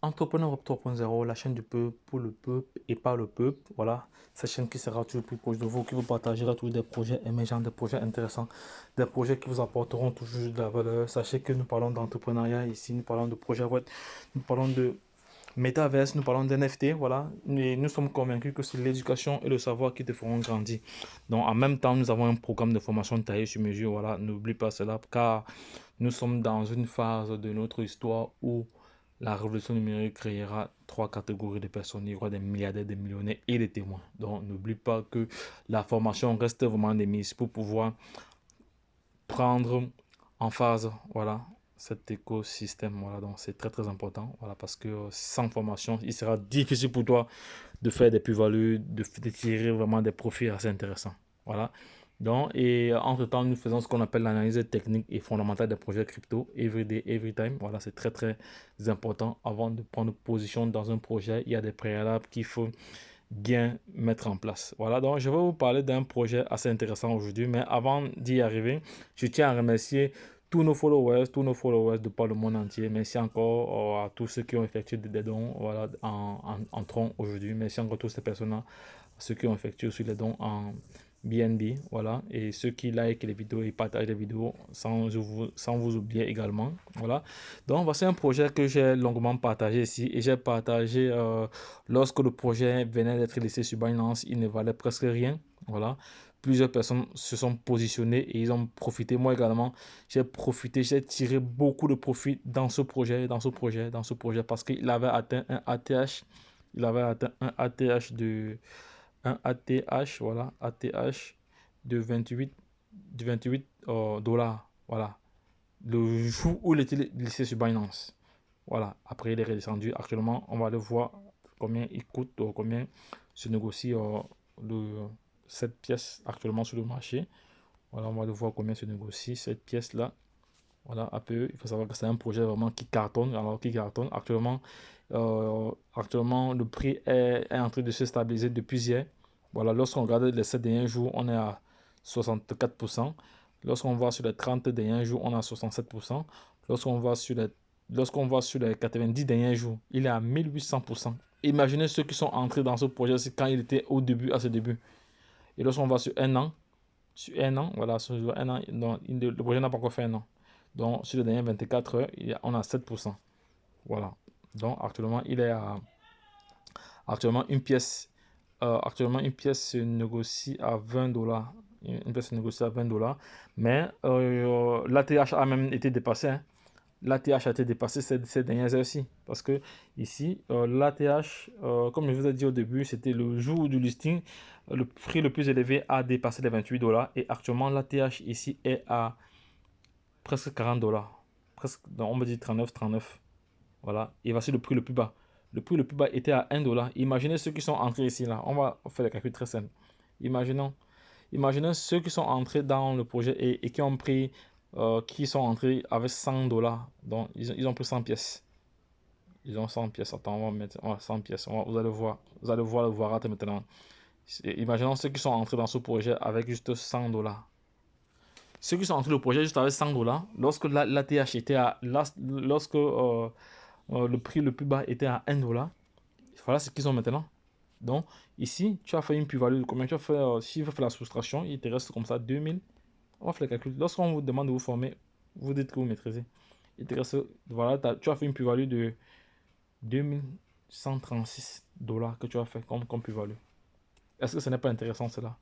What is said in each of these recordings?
Entrepreneur Web 3.0, la chaîne du peuple, pour le peuple et par le peuple. Voilà, cette chaîne qui sera toujours plus proche de vous, qui vous partagera tous des projets émergents, des projets intéressants, des projets qui vous apporteront toujours de la valeur. Sachez que nous parlons d'entrepreneuriat ici, nous parlons de projets web, nous parlons de métaverse, nous parlons d'NFT. Voilà, et nous sommes convaincus que c'est l'éducation et le savoir qui te feront grandir. Donc, en même temps, nous avons un programme de formation taillé sur mesure. Voilà, n'oublie pas cela, car nous sommes dans une phase de notre histoire où la révolution numérique créera trois catégories de personnes. Il y aura des milliardaires, des millionnaires et des témoins. Donc, n'oublie pas que la formation reste vraiment des mises pour pouvoir prendre en phase, voilà, cet écosystème. Voilà, donc c'est très très important. Voilà, parce que sans formation, il sera difficile pour toi de faire des plus-values, de tirer vraiment des profits assez intéressants. Voilà. Donc, et entre-temps, nous faisons ce qu'on appelle l'analyse technique et fondamentale des projets crypto, every day, every time. Voilà, c'est très, très important. Avant de prendre position dans un projet, il y a des préalables qu'il faut bien mettre en place. Voilà, donc je vais vous parler d'un projet assez intéressant aujourd'hui, mais avant d'y arriver, je tiens à remercier tous nos followers de par le monde entier. Merci encore à tous ceux qui ont effectué des dons voilà, en tronc aujourd'hui. Merci encore à toutes ces personnes-là, ceux qui ont effectué aussi les dons en BNB, voilà, et ceux qui like les vidéos et partagent les vidéos sans vous oublier également, voilà. Donc, voici un projet que j'ai longuement partagé ici et j'ai partagé lorsque le projet venait d'être laissé sur Binance, il ne valait presque rien, voilà. Plusieurs personnes se sont positionnées et ils ont profité. Moi également, j'ai profité, j'ai tiré beaucoup de profit dans ce projet, parce qu'il avait atteint un ATH, il avait atteint un ATH voilà, ATH de 28 dollars, voilà, le jour où il était laissé sur Binance. Voilà, après il est redescendu. Actuellement, on va aller voir combien il coûte, combien se négocie cette pièce actuellement sur le marché. Voilà, on va aller voir combien se négocie cette pièce-là. Voilà, APE, il faut savoir que c'est un projet vraiment qui cartonne, alors qui cartonne. Actuellement, le prix est en train de se stabiliser depuis hier. Voilà, lorsqu'on regarde les 7 derniers jours, on est à 64%. Lorsqu'on va sur les 30 derniers jours, on est à 67%. Lorsqu'on va sur les 90 derniers jours, il est à 1800%. Imaginez ceux qui sont entrés dans ce projet quand il était au début, à ce début. Et lorsqu'on va sur un an, voilà, sur un an, non, le projet n'a pas encore fait un an. Donc, sur les dernières 24 heures, on a 7%. Voilà. Donc, actuellement, il est à. Actuellement, une pièce se négocie à 20 dollars. Une pièce se négocie à 20 dollars. Mais l'ATH a même été dépassé. Hein. L'ATH a été dépassé ces dernières heures-ci. Parce que ici, l'ATH, comme je vous ai dit au début, c'était le jour du listing. Le prix le plus élevé a dépassé les 28 dollars. Et actuellement, l'ATH ici est à presque 40 dollars. Presque, on me dit 39. Voilà. Et voici le prix le plus bas. Le prix le plus bas était à 1 dollar. Imaginez ceux qui sont entrés ici, là. On va faire les calculs très simples. Imaginez ceux qui sont entrés dans le projet et qui ont pris, qui sont entrés avec 100 dollars. Donc, ils ont pris 100 pièces. Ils ont 100 pièces. Attends, on va mettre 100 pièces. Vous allez voir. Vous allez voir le voir maintenant. Imaginons ceux qui sont entrés dans ce projet avec juste 100 dollars. Ceux qui sont entrés dans le projet juste avec 100 dollars, lorsque l'ATH était à. Lorsque le prix le plus bas était à 1 dollar, voilà ce qu'ils ont maintenant. Donc, ici, tu as fait une plus-value de combien tu as fait, si tu fais la soustraction, il te reste comme ça 2000. On va faire le calcul. Lorsqu'on vous demande de vous former, vous dites que vous maîtrisez. Il te reste, voilà, tu as fait une plus-value de 2136 dollars que tu as fait comme plus-value. Est-ce que ce n'est pas intéressant cela?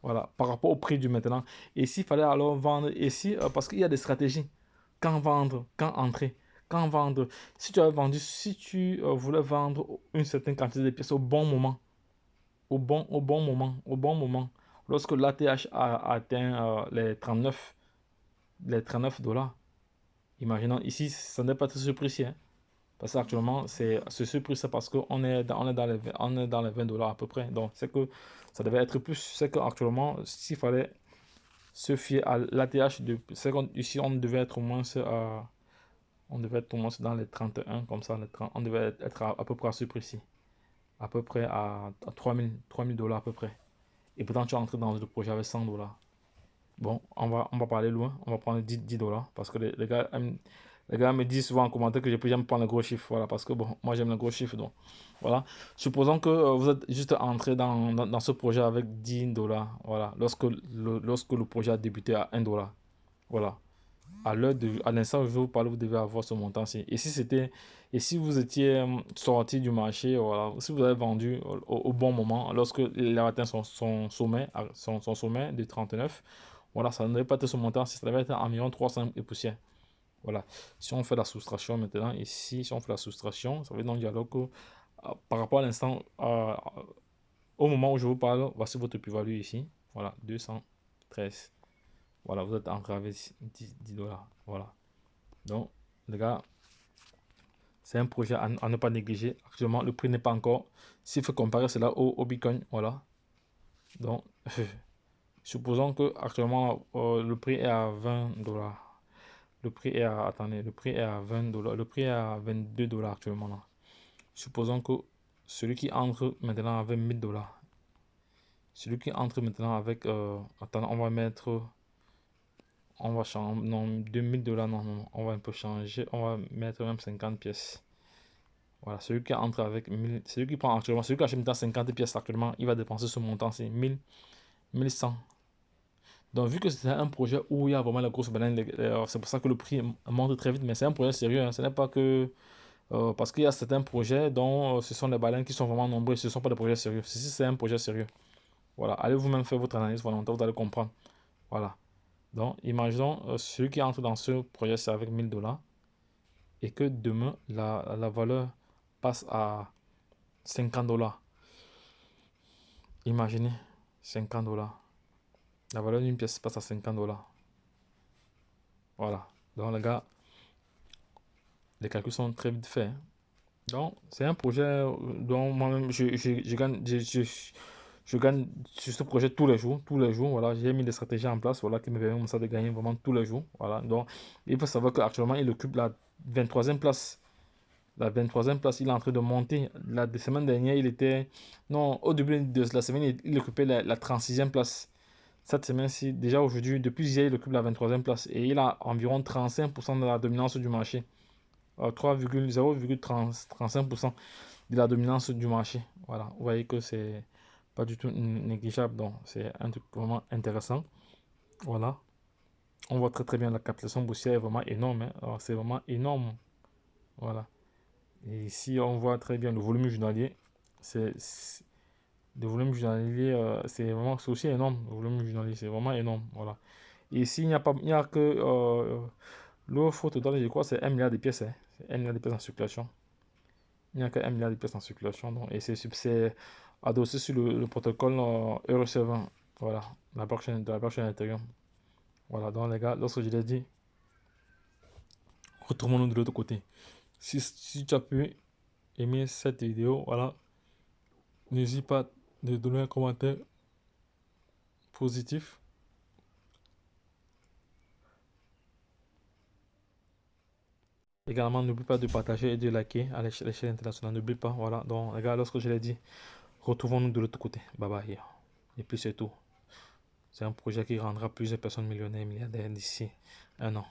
Voilà, par rapport au prix du maintenant. Et s'il fallait alors vendre, et si, parce qu'il y a des stratégies. Quand vendre, quand entrer, quand vendre. Si tu as vendu, si tu voulais vendre une certaine quantité de pièces au bon moment, au bon moment, lorsque l'ATH a atteint les 39 dollars, imaginons ici, ce n'est pas très surpris, hein, parce qu'actuellement, c'est ce prix, c'est parce qu'on est, on est dans les 20 dollars à peu près. Donc, c'est que ça devait être plus. C'est qu'actuellement, s'il fallait se fier à l'ATH, ici, on devait être au moins dans les 31, comme ça, on devait être à peu près à ce prix-ci. À peu près à 3000 dollars à peu près. Et pourtant, tu es entré dans le projet avec 100 dollars. Bon, on va pas aller loin. On va prendre 10 dollars parce que les gars Les gars me disent souvent en commentaire que j'aime prendre les gros chiffres. Voilà, parce que bon, moi j'aime les gros chiffres. Donc, voilà. Supposons que vous êtes juste entré dans ce projet avec 10 dollars. Voilà. Lorsque le projet a débuté à 1 dollar. Voilà. À l'instant où je vous parle, vous devez avoir ce montant-ci. Et si vous étiez sorti du marché, voilà, si vous avez vendu au bon moment, lorsque il a atteint son sommet, son sommet de 39, voilà, ça ne devait pas être ce montant-ci, ça devait être environ 300 et poussières. Voilà. Si on fait la soustraction maintenant, ici, si on fait la soustraction, ça veut donc dire alors que par rapport à l'instant, au moment où je vous parle, voici votre plus-value ici. Voilà, 213. Voilà, vous êtes engravé 10 dollars. Voilà. Donc, les gars, c'est un projet à ne pas négliger. Actuellement, le prix n'est pas encore. S'il faut comparer cela au Bitcoin, voilà. Donc, supposons que actuellement le prix est à 20 dollars. Le prix est à, attendez, le prix est à 20 dollars. Le prix est à 22 dollars actuellement là. Supposons que celui qui entre maintenant avec 1000 dollars. Celui qui entre maintenant avec, attends, on va mettre, on va changer, non, 2000 dollars, non, non, on va un peu changer, on va mettre même 50 pièces. Voilà, celui qui entre avec 1000, celui qui prend actuellement, celui qui achète maintenant 50 pièces actuellement, il va dépenser ce montant, c'est 1000, 1100. Donc, vu que c'est un projet où il y a vraiment la grosse baleine, c'est pour ça que le prix monte très vite, mais c'est un projet sérieux, hein. Ce n'est pas que parce qu'il y a certains projets dont ce sont des baleines qui sont vraiment nombreux, ce ne sont pas des projets sérieux. Ceci, c'est un projet sérieux. Voilà, allez vous-même faire votre analyse volontaire, vous allez comprendre. Voilà. Donc, imaginons celui qui entre dans ce projet, c'est avec 1000 dollars et que demain, la valeur passe à 50 dollars. Imaginez, 50 dollars. La valeur d'une pièce passe à 50 dollars. Voilà. Donc, les gars, les calculs sont très vite faits, hein. Donc, c'est un projet dont moi-même, je gagne sur ce projet tous les jours. Tous les jours, voilà. J'ai mis des stratégies en place, voilà, qui me permettent de gagner vraiment tous les jours. Voilà. Donc, il faut savoir qu'actuellement, il occupe la 23e place. La 23e place, il est en train de monter. La semaine dernière, il était. Non, au début de la semaine, il occupait la 36e place. Cette semaine-ci, déjà aujourd'hui, depuis hier, il occupe la 23e place. Et il a environ 35% de la dominance du marché. 0,35% de la dominance du marché. Voilà, vous voyez que c'est pas du tout négligeable. Donc, c'est un truc vraiment intéressant. Voilà. On voit très très bien la captation boursière est vraiment énorme, hein. Alors, c'est vraiment énorme. Voilà. Et ici, on voit très bien le volume journalier. Le volume journalier, c'est aussi énorme. Le volume journalier, c'est vraiment énorme. Voilà. Et ici, il n'y a que l'offre totale, je crois, c'est 1 milliard de pièces, hein. C'est 1 milliard de pièces en circulation. Il n'y a que 1 milliard de pièces en circulation. Donc, et c'est adossé sur le protocole Euro7. Voilà, de la blockchain Ethereum. Voilà, donc les gars, lorsque je l'ai dit, retournons-nous de l'autre côté. Si tu as pu aimer cette vidéo, voilà, n'hésite pas de donner un commentaire positif. Également, n'oublie pas de partager et de liker à l'échelle internationale. N'oublie pas, voilà. Donc, les gars, lorsque je l'ai dit, retrouvons-nous de l'autre côté. Bye bye. Et puis c'est tout. C'est un projet qui rendra plusieurs personnes millionnaires et milliardaires d'ici un an.